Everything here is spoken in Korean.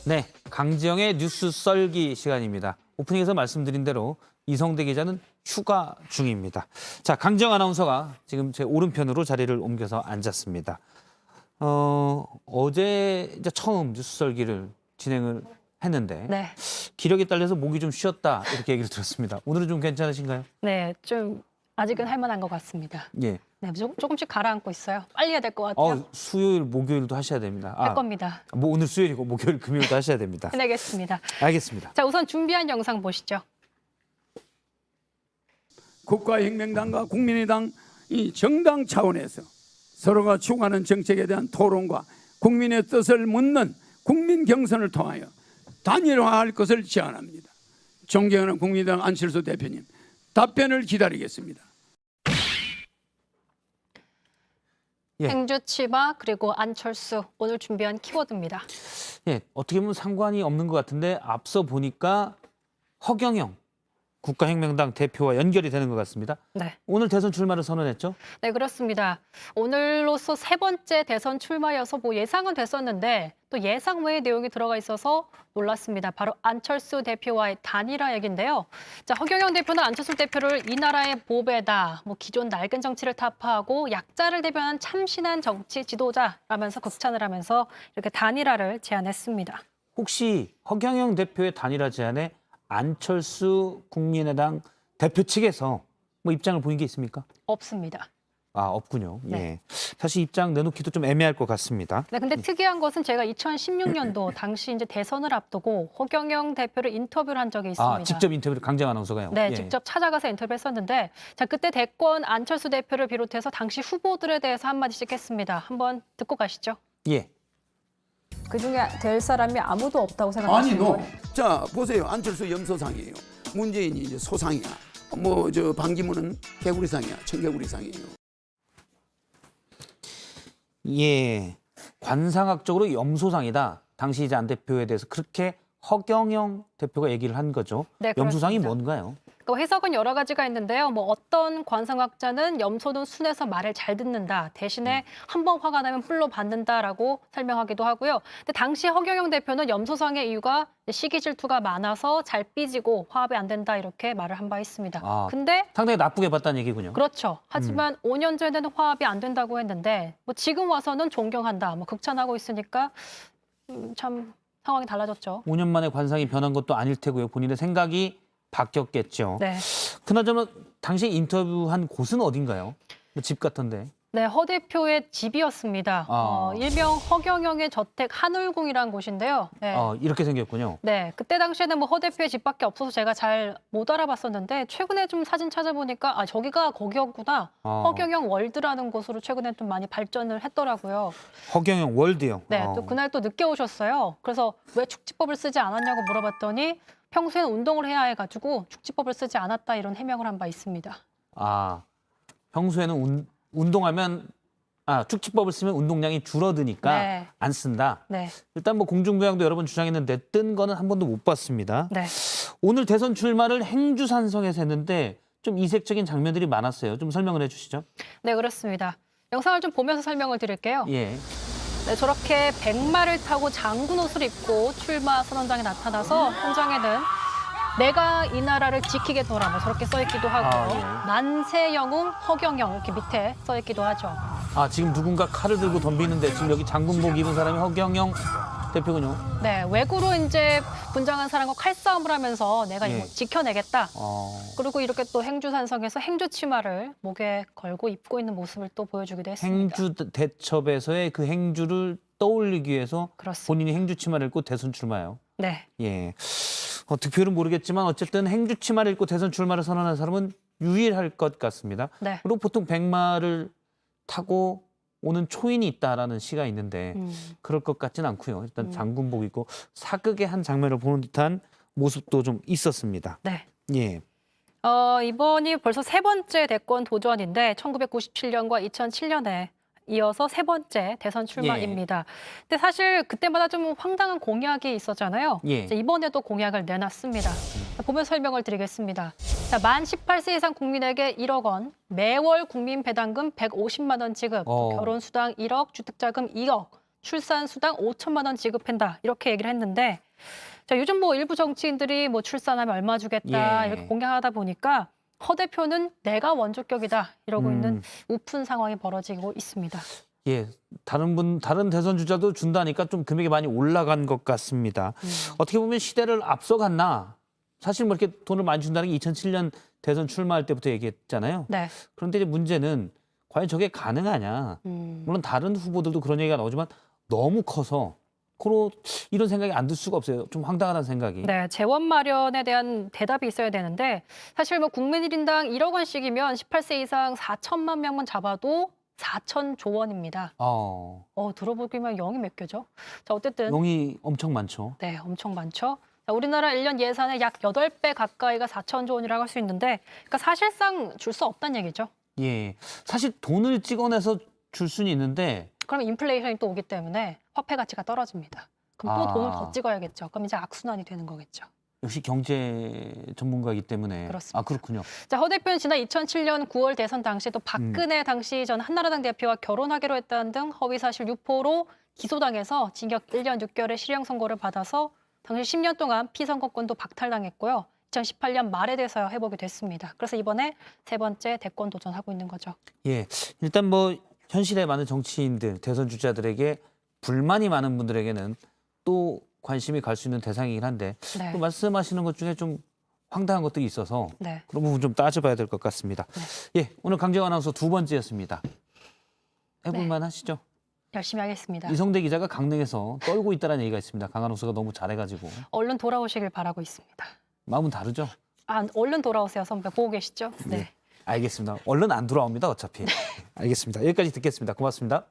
네, 강지영의 뉴스 썰기 시간입니다. 오프닝에서 말씀드린 대로 이성대 기자는 휴가 중입니다. 자, 강지영 아나운서가 지금 제 오른편으로 자리를 옮겨서 앉았습니다. 어제 이제 처음 뉴스 썰기를 진행을 했는데 네. 기력이 딸려서 목이 좀 쉬었다 이렇게 얘기를 들었습니다. 오늘은 좀 괜찮으신가요? 네, 좀 아직은 할 만한 것 같습니다. 예. 네, 조금씩 가라앉고 있어요. 빨리 해야 될 것 같아요. 수요일, 목요일도 하셔야 됩니다. 할 겁니다. 뭐 오늘 수요일이고 목요일, 금요일도 하셔야 됩니다. 해내겠습니다. 알겠습니다. 자, 우선 준비한 영상 보시죠. 국가혁명당과 국민의당 이 정당 차원에서 서로가 추구하는 정책에 대한 토론과 국민의 뜻을 묻는 국민 경선을 통하여 단일화할 것을 제안합니다. 존경하는 국민의당 안철수 대표님, 답변을 기다리겠습니다. 예. 행주치마 그리고 안철수 오늘 준비한 키워드입니다. 예, 어떻게 보면 상관이 없는 것 같은데 앞서 보니까 허경영 국가혁명당 대표와 연결이 되는 것 같습니다. 네. 오늘 대선 출마를 선언했죠? 네, 그렇습니다. 오늘로서 세 번째 대선 출마여서 뭐 예상은 됐었는데 또 예상 외의 내용이 들어가 있어서 놀랐습니다. 바로 안철수 대표와의 단일화 얘기인데요. 자, 허경영 대표는 안철수 대표를 이 나라의 보배다, 뭐 기존 낡은 정치를 타파하고 약자를 대변한 참신한 정치 지도자라면서 극찬을 하면서 이렇게 단일화를 제안했습니다. 혹시 허경영 대표의 단일화 제안에 안철수 국민의당 대표 측에서 뭐 입장을 보인 게 있습니까? 없습니다. 없군요. 네. 예. 사실 입장 내놓기도 좀 애매할 것 같습니다. 네, 근데 특이한 것은 제가 2016년도 당시 이제 대선을 앞두고 허경영 대표를 인터뷰를 한 적이 있습니다. 직접 인터뷰를 강정 아나운서가요? 네, 예. 직접 찾아가서 인터뷰했었는데 자, 그때 대권 안철수 대표를 비롯해서 당시 후보들에 대해서 한마디씩 했습니다. 한번 듣고 가시죠. 예. 그중에 될 사람이 아무도 없다고 생각하시는 거예요? 자 보세요. 안철수 염소상이에요. 문재인이 이제 소상이야. 뭐 저 반기문은 개구리상이야. 청개구리상이에요. 예. 관상학적으로 염소상이다. 당시 이제 안 대표에 대해서 그렇게 허경영 대표가 얘기를 한 거죠. 네, 염소상이 그렇습니다. 뭔가요? 그 해석은 여러 가지가 있는데요. 뭐 어떤 관상학자는 염소는 순해서 말을 잘 듣는다. 대신에 한번 화가 나면 뿔로 받는다라고 설명하기도 하고요. 근데 당시 허경영 대표는 염소상의 이유가 시기 질투가 많아서 잘 삐지고 화합이 안 된다 이렇게 말을 한 바 있습니다. 근데 상당히 나쁘게 봤다는 얘기군요. 그렇죠. 하지만 5년 전에는 화합이 안 된다고 했는데 뭐 지금 와서는 존경한다. 뭐 극찬하고 있으니까 참 상황이 달라졌죠. 5년 만에 관상이 변한 것도 아닐 테고요. 본인의 생각이 바뀌었겠죠. 네. 그나저나 당시 인터뷰한 곳은 어딘가요? 뭐 집 같던데. 네, 허 대표의 집이었습니다. 일명 허경영의 저택 한울궁이라는 곳인데요. 네. 이렇게 생겼군요. 네, 그때 당시에는 뭐 허 대표의 집밖에 없어서 제가 잘 못 알아봤었는데 최근에 좀 사진 찾아보니까 저기가 거기였구나. 허경영 월드라는 곳으로 최근에 좀 많이 발전을 했더라고요. 허경영 월드요. 네, 또 그날 또 늦게 오셨어요. 그래서 왜 축지법을 쓰지 않았냐고 물어봤더니 평소에는 운동을 해야 해가지고 축지법을 쓰지 않았다 이런 해명을 한 바 있습니다. 평소에는 운동하면 축지법을 쓰면 운동량이 줄어드니까 네. 안 쓴다. 네, 일단 뭐 공중부양도 여러 번 주장했는데 뜬 거는 한 번도 못 봤습니다. 네. 오늘 대선 출마를 행주산성에서 했는데 좀 이색적인 장면들이 많았어요. 좀 설명을 해주시죠. 네, 그렇습니다. 영상을 좀 보면서 설명을 드릴게요. 예. 네, 저렇게 백마를 타고 장군 옷을 입고 출마 선언장에 나타나서 현장에는 내가 이 나라를 지키겠노라 뭐 저렇게 써있기도 하고요. 예. 난세 영웅 허경영 이렇게 밑에 써있기도 하죠. 지금 누군가 칼을 들고 덤비는데 지금 여기 장군복 입은 사람이 허경영 대표군요. 네, 외구로 이제 분장한 사람과 칼싸움을 하면서 내가 예. 이거 지켜내겠다. 그리고 그리고 이렇게 또 행주산성에서 행주치마를 목에 걸고 입고 있는 모습을 또 보여주기도 했습니다. 행주 대첩에서의 그 행주를 떠올리기 위해서 그렇습니다. 본인이 행주 치마를 입고 대선 출마해요. 네, 예. 득표율은 모르겠지만 어쨌든 행주 치마를 입고 대선 출마를 선언한 사람은 유일할 것 같습니다. 네. 그리고 보통 백마를 타고 오는 초인이 있다라는 시가 있는데 그럴 것 같진 않고요. 일단 장군복 입고 사극의 한 장면을 보는 듯한 모습도 좀 있었습니다. 네. 예. 이번이 벌써 세 번째 대권 도전인데 1997년과 2007년에 이어서 세 번째 대선 출마입니다. 근데 사실 그때마다 좀 황당한 공약이 있었잖아요. 예. 이제 이번에도 공약을 내놨습니다. 보면서 설명을 드리겠습니다. 자, 만 18세 이상 국민에게 1억 원, 매월 국민 배당금 150만 원 지급, 또 결혼수당 1억, 주택자금 2억, 출산 수당 5천만 원 지급한다 이렇게 얘기를 했는데 자, 요즘 뭐 일부 정치인들이 뭐 출산하면 얼마 주겠다 예. 이렇게 공약하다 보니까 허 대표는 내가 원조격이다 이러고 있는 우픈 상황이 벌어지고 있습니다. 예, 다른 대선 주자도 준다니까 좀 금액이 많이 올라간 것 같습니다. 어떻게 보면 시대를 앞서갔나? 사실 뭐 이렇게 돈을 많이 준다는 게 2007년 대선 출마할 때부터 얘기했잖아요. 네. 그런데 이제 문제는 과연 저게 가능하냐? 물론 다른 후보들도 그런 얘기가 나오지만 너무 커서 코로 이런 생각이 안 들 수가 없어요. 좀 황당하다는 생각이. 네, 재원 마련에 대한 대답이 있어야 되는데 사실 뭐 국민 1인당 1억 원씩이면 18세 이상 4천만 명만 잡아도 4천조 원입니다. 들어보기만 영이 몇 개죠? 자, 어쨌든 용이 엄청 많죠. 네, 엄청 많죠. 자, 우리나라 1년 예산의 약 8배 가까이가 4천조 원이라고 할 수 있는데 그러니까 사실상 줄 수 없다는 얘기죠. 예, 사실 돈을 찍어내서 줄 수는 있는데 그러면 인플레이션이 또 오기 때문에 화폐 가치가 떨어집니다. 그럼 또 아. 돈을 더 찍어야겠죠. 그럼 이제 악순환이 되는 거겠죠. 역시 경제 전문가이기 때문에. 그렇습니다. 아, 그렇군요. 자, 허 대표는 지난 2007년 9월 대선 당시 또 박근혜 당시 전 한나라당 대표와 결혼하기로 했다는 등 허위사실 유포로 기소당해서 징역 1년 6개월의 실형 선고를 받아서 당시 10년 동안 피선거권도 박탈당했고요. 2018년 말에 돼서야 회복이 됐습니다. 그래서 이번에 세 번째 대권 도전하고 있는 거죠. 예, 일단 뭐 현실에 많은 정치인들, 대선 주자들에게 불만이 많은 분들에게는 또 관심이 갈 수 있는 대상이긴 한데 네. 또 말씀하시는 것 중에 좀 황당한 것들이 있어서 네. 그런 부분 좀 따져봐야 될 것 같습니다. 예, 오늘 강재원 아나운서 두 번째였습니다. 해볼만 하시죠? 열심히 하겠습니다. 이성대 기자가 강릉에서 떨고 있다는 얘기가 있습니다. 강 아나운서가 너무 잘해가지고 얼른 돌아오시길 바라고 있습니다. 마음은 다르죠? 아, 얼른 돌아오세요, 선배. 보고 계시죠? 네. 알겠습니다. 얼른 안 돌아옵니다. 어차피. 알겠습니다. 여기까지 듣겠습니다. 고맙습니다.